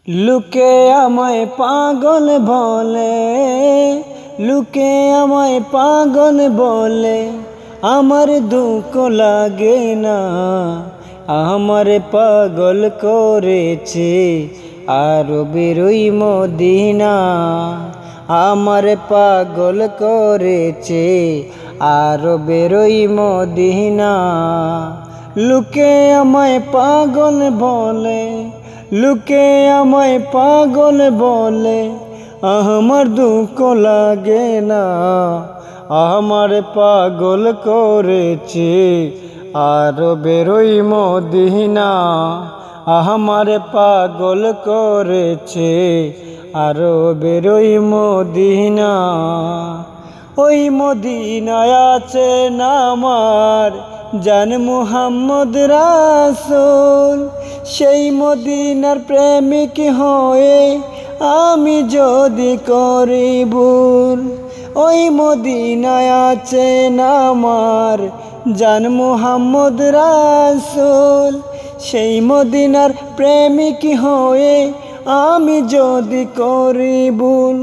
লোকে আমায় পাগল বলে, লোকে আমায় পাগল বলে, আমার দুঃখ লাগে না। আমার পাগল করেছে আরবের ওই মদিনা, আমার পাগল করেছে আরবের ওই মদিনা। লোকে আমায় পাগল বলে, লোকে আমায় পাগল বলে, আমার দুঃখ লাগে না। আমার পাগল করেছে আরবের ওই মদিনা, আমার পাগল করেছে আরবের ওই মদিনা। ওই মদিনায় আছে আমার জান মুহাম্মদ রাসূল, সেই মদিনার প্রেমিক হয়ে আমি যদি করি ভুল। ওই মদিনায় আছে আমার জান মুহাম্মদ রাসূল, সেই মদিনার প্রেমিক হয়ে আমি যদি করি ভুল।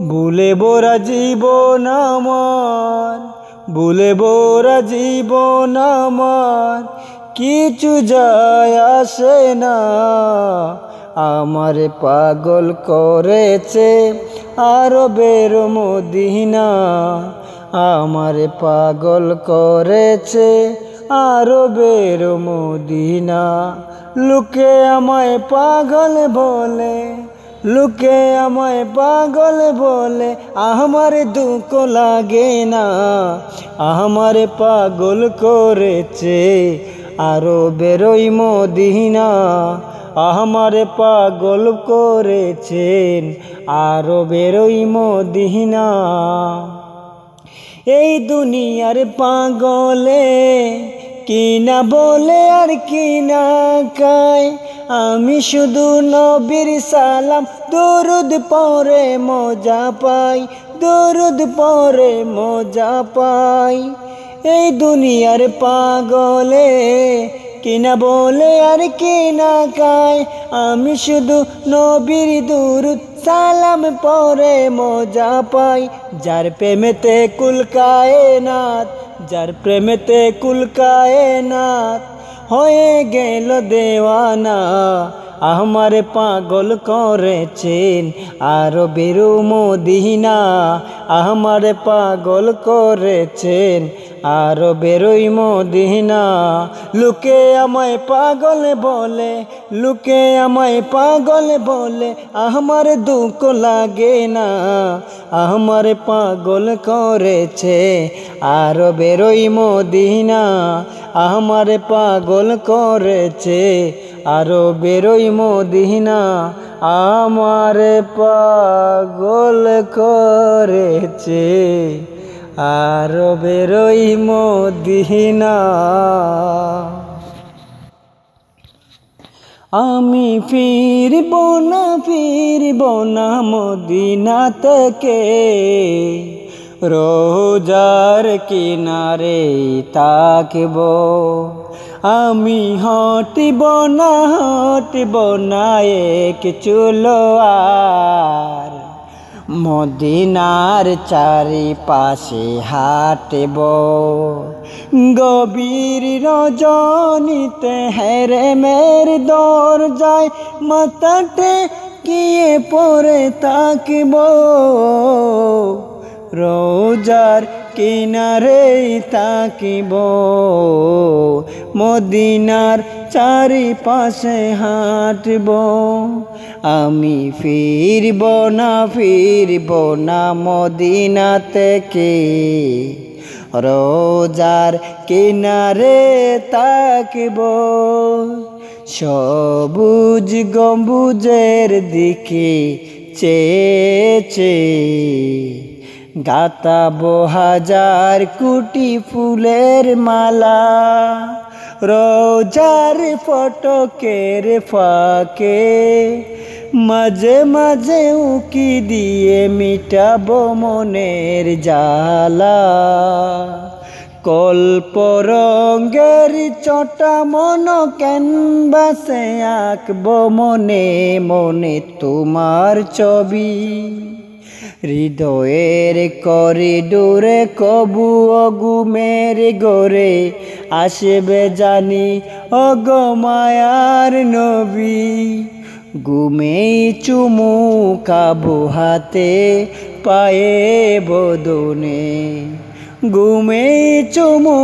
ভুলে বোরা জীবন আমার, ভুলে বোরা জীবন আমার, কিছু যায় আসে না। আমার পাগল করেছে আরবের মদিনা, আমার পাগল করেছে আরবের মদিনা। লোকে আমায় পাগল বলে, লোকে আমায় পাগল বলে, আমার দুঃখ লাগে না। আমার পাগল করেছে আরবের ওই মদিনা, আমার পাগল করেছেন আরবের ওই মদিনা। এই দুনিয়ার পাগলে কিনা বলে আর কিনা কায়, আমি শুধু নবীর সালাম দরুদ পড়ে মজা পাই, দরুদ পড়ে মজা পাই। এই দুনিয়ার পাগলে কিনা বলে আর কিনা কায়, আমি শুধু নবীর দরুদ সালাম পড়ে মজা পাই। যার প্রেমেতে কুল কায়নাত, যার প্রেমেতে কুল কায়নাত হয়ে গেল দেওয়ানা, আমার পাগল করেছেন আরবের মদিনা, আমার পাগল করেছেন আরবের ওই মদিনা। লোকে আমায় পাগল বলে, লোকে আমায় পাগল বলে, আমার দুঃখ লাগে না। আমার পাগল করেছে আরবের ওই মদিনা, আমার পাগল করেছে আরবের ওই মদিনা, আমার পাগল করেছে আরবের ওই মদিনা। আমি ফিরব না, ফিরব না মদিনা থেকে, রোজার কিনারে তাকব। আমি হটিব না, হটিব না এক চুলো আর, মদিনার চারিপাশে হাঁটব। গভীর রজনীতে হেরেমের দরজায় মাথাতে গিয়ে পড়ে তাকব। রোজার কিনারে তাকিব, মদিনার চারিপাশে হাঁটব। আমি ফিরব না, ফিরব না মদিনা থেকে, রোজার কিনারে তাকিব। সবুজ গম্বুজের দিকে চেয়ে গাতাবো হাজার কোটি ফুলের মালা, রোজার ফটকের ফাঁকে মাঝে মাঝে উকি দিয়ে মিটাবো মনের জ্বালা। কল্প রঙের চটা মন ক্যানভাসে আঁকব মনে মনে তোমার ছবি। হৃদয়ের করিডোরে কবু অগুমের গোরে আসবে জানি অগমায়ার নবী। ঘুমেই চুমু খাবো হাতে পায়ে বদনে, ঘুমেই চুমু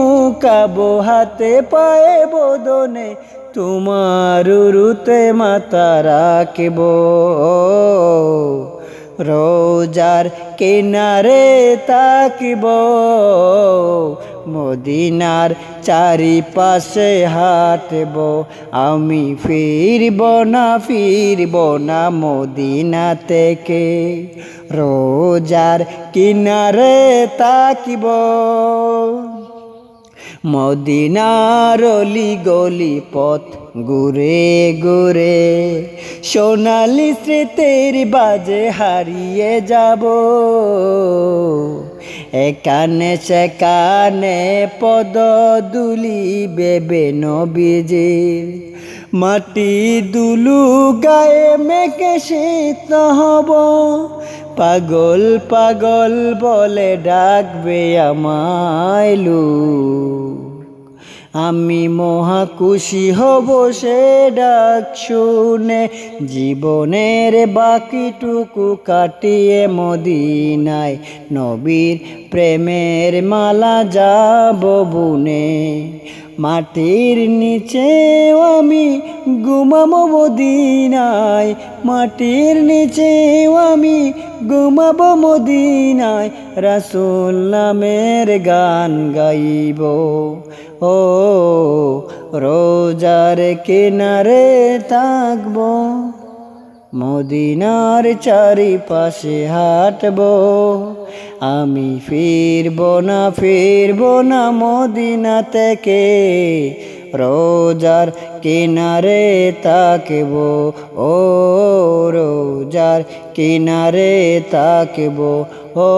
খাবো হাতে পায়ে বদনে, তোমার উরুতে মাথা রাখব। রোজার কিনারে তাকিব, মদিনার চারিপাশে হাঁটব, আমি ফিরব না মদিনা থেকে। রোজার কিনারে তাকিব, মদিনার অলি গলি পথ ঘুরে ঘুরে, সোনালি স্মৃতির বাজে হারিয়ে যাব। এখানে সেখানে পদ দুলিবে নবীজির, মাটি দুলু গায়ে মেখে শীত হব। পাগল পাগল বলে ডাকবে আমায় লোক, আমি মহা খুশি হব সে ডাক শুনে। জীবনের বাকিটুকু কাটিয়ে মদিনায় নবীর প্রেমের মালা যাব বুনে। মাটির নিচেও আমি ঘুমাবো মদিনায়, মাটির নিচেও আমি ঘুমাবো মদিনায়, রাসূল নামের গান গাইব। ও রোজার কিনারে থাকব, মদিনার চারিপাশে হাঁটব, আমি ফিরব না মদিনা থেকে। রোজার কিনারে তাকব, ও রোজার কিনারে তাকব, ও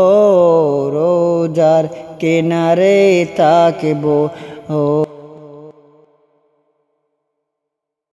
রোজার কিনারে তাকব, ও।